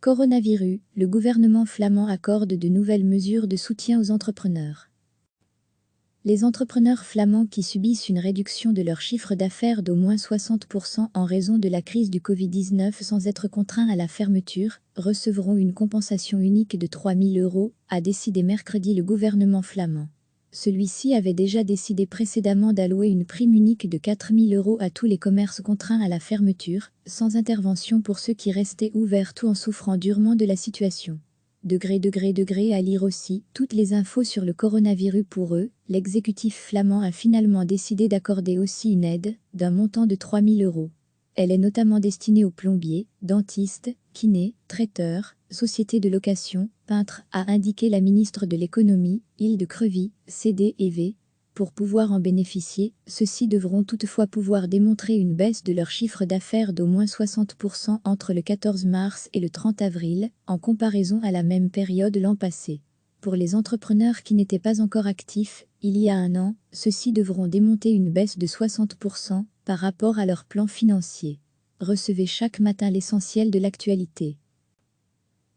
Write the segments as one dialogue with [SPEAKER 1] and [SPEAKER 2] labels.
[SPEAKER 1] Coronavirus, le gouvernement flamand accorde de nouvelles mesures de soutien aux entrepreneurs. Les entrepreneurs flamands qui subissent une réduction de leur chiffre d'affaires d'au moins 60% en raison de la crise du Covid-19 sans être contraints à la fermeture, recevront une compensation unique de 3 000 €, a décidé mercredi le gouvernement flamand. Celui-ci avait déjà décidé précédemment d'allouer une prime unique de 4 000 € à tous les commerces contraints à la fermeture, sans intervention pour ceux qui restaient ouverts tout en souffrant durement de la situation. À lire aussi, toutes les infos sur le coronavirus pour eux, l'exécutif flamand a finalement décidé d'accorder aussi une aide, d'un montant de 3 000 €. Elle est notamment destinée aux plombiers, dentistes, kinés, traiteurs, sociétés de location, peintres, a indiqué la ministre de l'économie, Hilde Krevie, CD&V. Pour pouvoir en bénéficier, ceux-ci devront toutefois pouvoir démontrer une baisse de leur chiffre d'affaires d'au moins 60% entre le 14 mars et le 30 avril, en comparaison à la même période l'an passé. Pour les entrepreneurs qui n'étaient pas encore actifs, il y a un an, ceux-ci devront démonter une baisse de 60% par rapport à leur plan financier. Recevez chaque matin l'essentiel de l'actualité.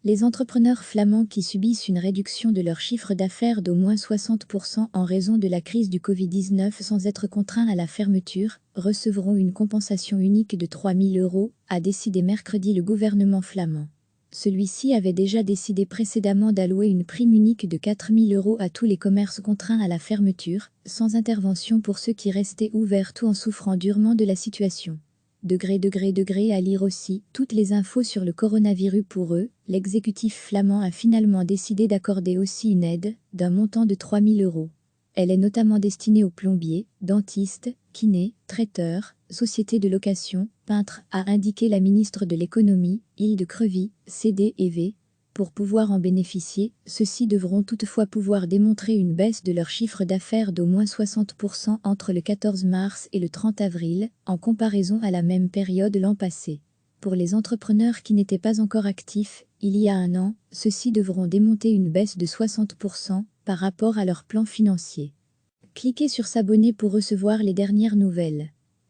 [SPEAKER 1] Les entrepreneurs flamands qui subissent une réduction de leur chiffre d'affaires d'au moins 60% en raison de la crise du Covid-19 sans être contraints à la fermeture, recevront une compensation unique de 3 000 €, a décidé mercredi le gouvernement flamand. Celui-ci avait déjà décidé précédemment d'allouer une prime unique de 4 000 € à tous les commerces contraints à la fermeture, sans intervention pour ceux qui restaient ouverts tout en souffrant durement de la situation. À lire aussi, toutes les infos sur le coronavirus pour eux, l'exécutif flamand a finalement décidé d'accorder aussi une aide, d'un montant de 3 000 €. Elle est notamment destinée aux plombiers, dentistes, kinés, traiteurs, sociétés de location, peintres, a indiqué la ministre de l'économie, Hilde Krevie, CD&V. Pour pouvoir en bénéficier, ceux-ci devront toutefois pouvoir démontrer une baisse de leur chiffre d'affaires d'au moins 60% entre le 14 mars et le 30 avril, en comparaison à la même période l'an passé. Pour les entrepreneurs qui n'étaient pas encore actifs, il y a un an, ceux-ci devront démonter une baisse de 60% par rapport à leur plan financier. Cliquez sur s'abonner pour recevoir les dernières nouvelles.